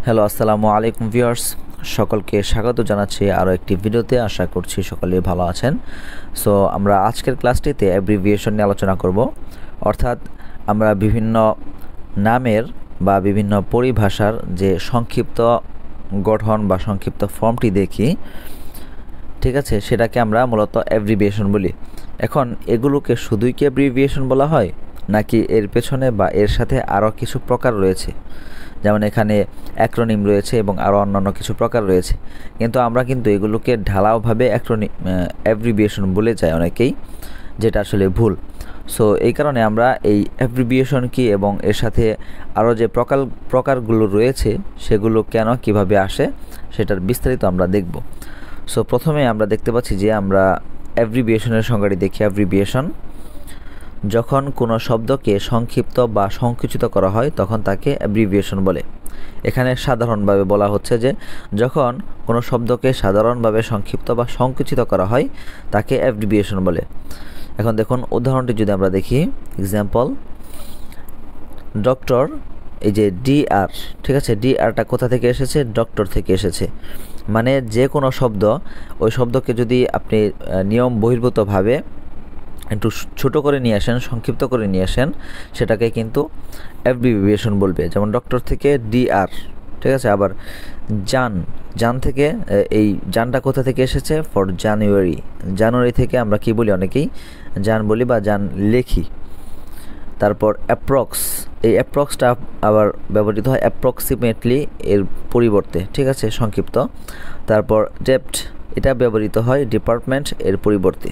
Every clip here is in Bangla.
হ্যালো, আসসালামু আলাইকুম ভিউয়ার্স। সকলকে স্বাগত জানাচ্ছি আরও একটি ভিডিওতে। আশা করছি সকলে ভালো আছেন। সো আমরা আজকের ক্লাসটিতে অ্যাব্রিভিয়েশন নিয়ে আলোচনা করব, অর্থাৎ আমরা বিভিন্ন নামের বা বিভিন্ন পরিভাষার যে সংক্ষিপ্ত গঠন বা সংক্ষিপ্ত ফর্মটি দেখি, ঠিক আছে, সেটাকে আমরা মূলত অ্যাব্রিভিয়েশন বলি। এখন এগুলোকে শুধুই কি অ্যাব্রিভিয়েশন বলা হয়, নাকি এর পেছনে বা এর সাথে আরও কিছু প্রকার রয়েছে? যেমন এখানে অ্যাক্রোনিম রয়েছে এবং আরও অন্যান্য কিছু প্রকার রয়েছে, কিন্তু আমরা এগুলোকে ঢালাওভাবে অ্যাব্রিভিয়েশন বলে যাই অনেকেই, যেটা আসলে ভুল। সো এই কারণে আমরা এই অ্যাব্রিভিয়েশন কি এবং এর সাথে আরও যে প্রকারগুলো রয়েছে সেগুলো কেন কিভাবে আসে সেটার বিস্তারিত আমরা দেখব। সো প্রথমে আমরা দেখতে পাচ্ছি যে আমরা অ্যাব্রিভিয়েশনের সংজ্ঞাটি দেখি। অ্যাব্রিভিয়েশন যখন কোনো শব্দকে সংক্ষিপ্ত বা সংকুচিত করা হয় তখন তাকে অ্যাব্রিভিয়েশন বলে। এখানে সাধারণভাবে বলা হচ্ছে যে যখন কোনো শব্দকে সাধারণভাবে সংক্ষিপ্ত বা সংকুচিত করা হয় তাকে অ্যাব্রিভিয়েশন বলে। এখন দেখুন উদাহরণটি যদি আমরা দেখি, এক্সাম্পল, ডক্টর, এই যে ডিআর, ঠিক আছে, ডিআরটা কোথা থেকে এসেছে? ডক্টর থেকে এসেছে। মানে যে কোনো শব্দ, ওই শব্দকে যদি আপনি নিয়ম বহির্ভূতভাবে একটু ছোট করে নিয়ে আসেন, সংক্ষিপ্ত করে নিয়ে আসেন, সেটাকে কিন্তু অ্যাব্রিভিয়েশন বলবে। যেমন ডক্টর থেকে ডিআর, ঠিক আছে। আবার জান থেকে, এই জানটা কোথা থেকে এসেছে? ফর জানুয়ারি। জানুয়ারি থেকে আমরা কি বলি? অনেকেই জান বলি বা জান লেখি। তারপর অ্যাপ্রক্স, এই অ্যাপ্রক্সটা আবার ব্যবহৃত হয় অ্যাপ্রক্সিমেটলি এর পরিবর্তে, ঠিক আছে, সংক্ষিপ্ত। তারপর ডেপ্ট, এটা ব্যবহৃত হয় ডিপার্টমেন্ট এর পরিবর্তে।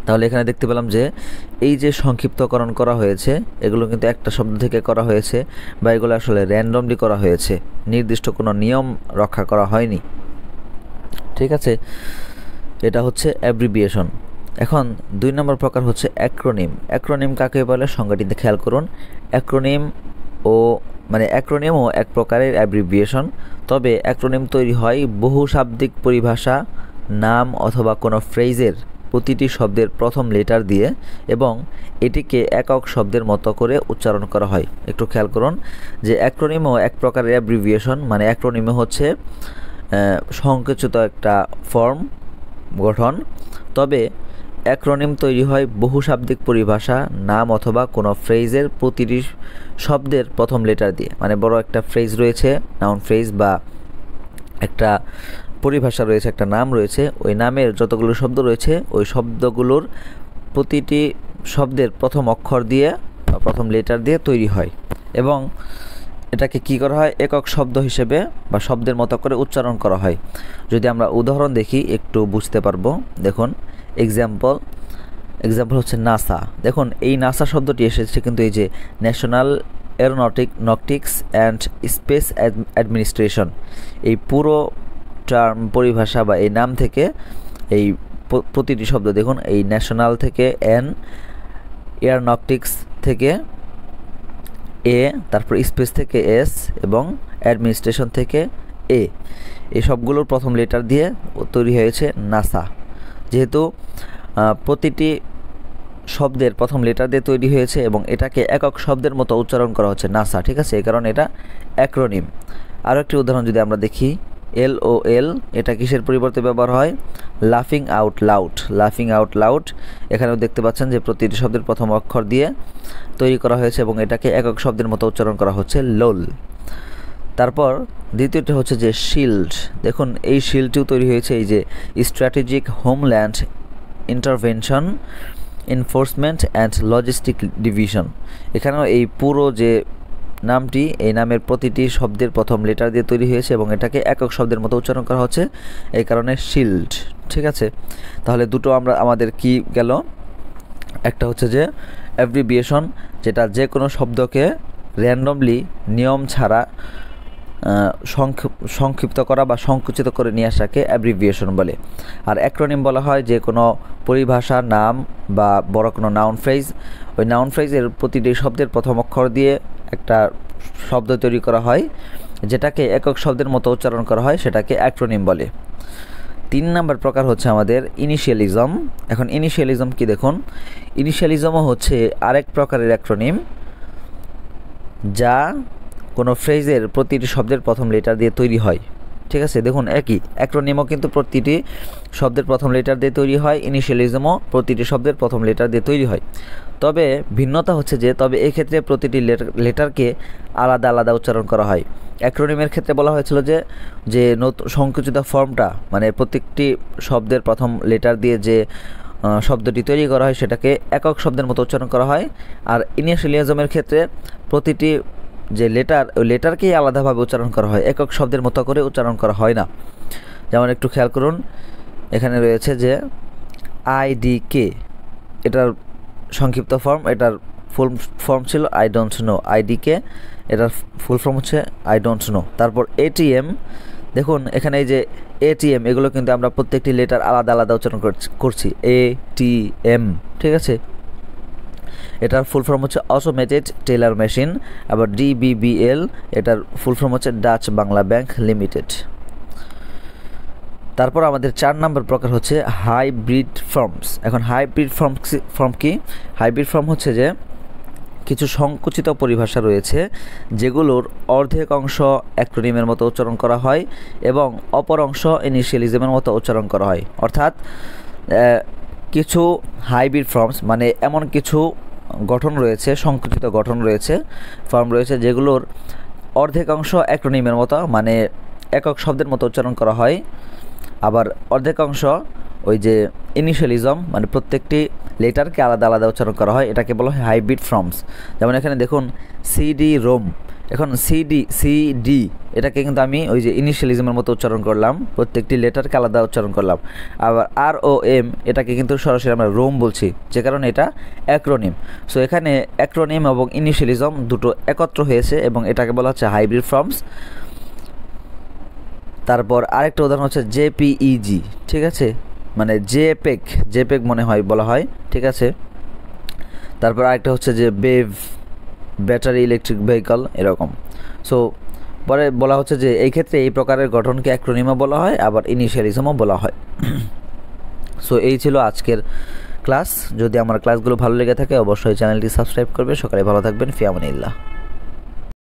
তাহলে এখানে দেখতে পেলাম যে এই যে সংক্ষিপ্তকরণ করা হয়েছে এগুলো কিন্তু একটা শব্দ থেকে করা হয়েছে, বা এগুলো আসলে র্যান্ডমলি করা হয়েছে, নির্দিষ্ট কোনো নিয়ম রক্ষা করা হয়নি, ঠিক আছে। এটা হচ্ছে অ্যাব্রিভিয়েশন। এখন 2 নম্বর প্রকার হচ্ছে অ্যাক্রোনিম। অ্যাক্রোনিম কাকে বলে? সংজ্ঞাটিতে খেয়াল করুন। অ্যাক্রোনিমও এক প্রকারের অ্যাব্রিভিয়েশন, তবে অ্যাক্রোনিম তৈরি হয় বহু শাব্দিক পরিভাষা, নাম অথবা কোনো ফ্রেজের প্রতিটি শব্দের প্রথম লেটার দিয়ে, এবং এটিকে একক শব্দের মতো করে উচ্চারণ করা হয়। একটু খেয়াল করুন যে অ্যাক্রোনিমও এক প্রকারের অ্যাব্রিভিয়েশন, মানে অ্যাক্রোনিমও হচ্ছে সংকুচিত একটা ফর্ম গঠন, তবে অ্যাক্রোনিম তৈরি হয় বহুশাব্দিক পরিভাষা, নাম অথবা কোনো ফ্রেজের প্রতিটি শব্দের প্রথম লেটার দিয়ে। মানে বড় একটা ফ্রেজ রয়েছে, নাউন ফ্রেজ, বা একটা পরিভাষা রয়েছে, একটা নাম রয়েছে, ওই নামের যতগুলো শব্দ রয়েছে ওই শব্দগুলোর প্রতিটি শব্দের প্রথম অক্ষর দিয়ে বা প্রথম লেটার দিয়ে তৈরি হয়, এবং এটাকে কি করা হয়? একক শব্দ হিসেবে বা শব্দের মতো করে উচ্চারণ করা হয়। যদি আমরা উদাহরণ দেখি একটু বুঝতে পারবো। দেখুন এক্সাম্পল হচ্ছে নাসা। দেখুন এই নাসা শব্দটি এসেছে কিন্তু এই যে national aeronautics and space administration, এই পুরো টার্ম পরিভাষা বা এই নাম থেকে এই প্রতিটি শব্দ দেখুন, এই ন্যাশনাল থেকে এন, এয়ারনটিক্স থেকে এ, তারপর স্পেস থেকে এস, এবং অ্যাডমিনিস্ট্রেশন থেকে এ, এই সবগুলোর প্রথম লেটার দিয়ে তৈরি হয়েছে নাসা। যেহেতু প্রতিটি শব্দের প্রথম লেটার দিয়ে তৈরি হয়েছে এবং এটাকে একক শব্দের মতো উচ্চারণ করা হচ্ছে নাসা, ঠিক আছে, এই কারণে এটা অ্যাক্রোনিম। আরও একটি উদাহরণ যদি আমরা দেখি, LOL, এটা কিসের পরিবর্তে ব্যবহার হয়? লাফিং আউট লাউড। এখানেও দেখতে পাচ্ছেন যে প্রতিটি শব্দের প্রথম অক্ষর দিয়ে তৈরি করা হয়েছে এবং এটাকে একক শব্দের মতো উচ্চারণ করা হচ্ছে লোল। তারপর দ্বিতীয়টি হচ্ছে যে শিল্ড। দেখুন এই শিল্ডটিও তৈরি হয়েছে এই যে strategic homeland intervention enforcement and logistic division. এখানেও এই পুরো যে নামটি, এই নামের প্রতিটি শব্দের প্রথম লেটার দিয়ে তৈরি হয়েছে এবং এটাকে একক শব্দের মতো উচ্চারণ করা হচ্ছে, এই কারণে শিল্ড, ঠিক আছে। তাহলে দুটো আমাদের কি গেল? একটা হচ্ছে যে অ্যাব্রিভিয়েশন, যেটা যে কোনো শব্দকে র্যান্ডমলি নিয়ম ছাড়া সংক্ষিপ্ত করা বা সংকুচিত করে নিয়ে আসাকে অ্যাব্রিভিয়েশন বলে। আর অ্যাক্রোনিম বলা হয় যে কোনো পরিভাষা, নাম বা বড় কোনো নাউন ফ্রেজ, ওই নাউন ফ্রেজের প্রতিটি শব্দের প্রথম অক্ষর দিয়ে একটা শব্দ তৈরি করা হয়, যেটাকে একক শব্দের মতো উচ্চারণ করা হয়, সেটাকে অ্যাক্রোনিম বলে। 3 নম্বর প্রকার হচ্ছে আমাদের ইনিশিয়ালিজম। এখন ইনিশিয়ালিজম কি? দেখুন ইনিশিয়ালিজমও হচ্ছে আরেক প্রকারের অ্যাক্রোনিম, যা কোনো ফ্রেজের প্রতিটি শব্দের প্রথম লেটার দিয়ে তৈরি হয়। ঠিক আছে, দেখুন একই অ্যাক্রোনিমও কিন্তু প্রতিটি শব্দের প্রথম লেটার দিয়ে তৈরি হয়, ইনিশিয়ালিজমও প্রতিটি শব্দের প্রথম লেটার দিয়ে তৈরি হয়। তবে ভিন্নতা হচ্ছে যে এই ক্ষেত্রে প্রতিটি লেটারকে আলাদা আলাদা উচ্চারণ করা হয়। অ্যাক্রোনিমের ক্ষেত্রে বলা হয়েছিল যে নতুন সংকুচিত ফর্মটা মানে প্রত্যেকটি শব্দের প্রথম লেটার দিয়ে যে শব্দটি তৈরি করা হয় সেটাকে একক শব্দের মতো উচ্চারণ করা হয়। আর ইনিশিয়ালিজমের ক্ষেত্রে প্রতিটি যে লেটার ওই লেটারকেই আলাদাভাবে উচ্চারণ করা হয়, একক শব্দের মতো করে উচ্চারণ করা হয় না। যেমন একটু খেয়াল করুন, এখানে রয়েছে যে IDK, এটার সংক্ষিপ্ত ফর্ম, এটার ফুল ফর্ম ছিল আই ডোন্ট নো। IDK এটার ফুল ফর্ম হচ্ছে আই ডোন্ট নো। তারপর ATM, দেখুন এখানে এই যে ATM এগুলো কিন্তু আমরা প্রত্যেকটি লেটার আলাদা আলাদা উচ্চারণ করছি, ATM। ঠিক আছে, এটার ফুল ফর্ম হচ্ছে অটোমেটেড টেলার মেশিন। আবার DBBL, এটার ফুল ফর্ম হচ্ছে ডাচ বাংলা ব্যাংক লিমিটেড। তারপর আমাদের 4 নম্বর প্রকার হচ্ছে হাইব্রিড ফর্মস। এখন হাইব্রিড ফর্ম কি? হাইব্রিড ফর্ম হচ্ছে যে কিছু সংকুচিত পরিভাষা রয়েছে যেগুলোর অর্ধেক অংশ অ্যাক্রোনিমের মতো উচ্চারণ করা হয় এবং অপর অংশ ইনিশিয়ালিজমের মতো উচ্চারণ করা হয়। অর্থাৎ কিছু হাইব্রিড ফর্মস মানে এমন কিছু গঠন রয়েছে, সংকুচিত গঠন রয়েছে, ফর্ম রয়েছে যেগুলোর অর্ধেক অংশ অ্যাক্রোনিমের মতো মানে একক শব্দের মতো উচ্চারণ করা হয়, আবার অর্ধেক অংশ ওই যে ইনিশিয়ালিজম মানে প্রত্যেকটি লেটারকে আলাদা আলাদা উচ্চারণ করা হয়, এটাকে বলা হয় হাইব্রিড ফর্মস। যেমন এখানে দেখুন CD-ROM, এখন CD এটাকে কিন্তু আমি ওই যে ইনিশিয়ালিজমের মতো উচ্চারণ করলাম, প্রত্যেকটি লেটারকে আলাদা উচ্চারণ করলাম। আবার ROM এটাকে কিন্তু সরাসরি আমরা রোম বলছি, যে কারণে এটা অ্যাক্রোনিম। সো এখানে অ্যাক্রোনিম এবং ইনিশিয়ালিজম দুটো একত্র হয়েছে এবং এটাকে বলা হচ্ছে হাইব্রিড ফর্মস। তারপর আরেকটা উদাহরণ হচ্ছে JPEG, ঠিক আছে, মানে জেপেগ মনে হয় বলা হয়, ঠিক আছে। তারপর আরেকটা হচ্ছে যে BEV, ব্যাটারি ইলেকট্রিক ভেহিকল, এরকম। সো পরে বলা হচ্ছে যে এই ক্ষেত্রে এই প্রকারের গঠনকে অ্যাক্রোনিমও বলা হয়, আবার ইনিশিয়ালিজমও বলা হয়। সো এই ছিল আজকের ক্লাস। যদি আমার ক্লাসগুলো ভালো লেগে থাকে অবশ্যই চ্যানেলটি সাবস্ক্রাইব করবে। সকালে ভালো থাকবেন, ফি আমানিল্লাহ।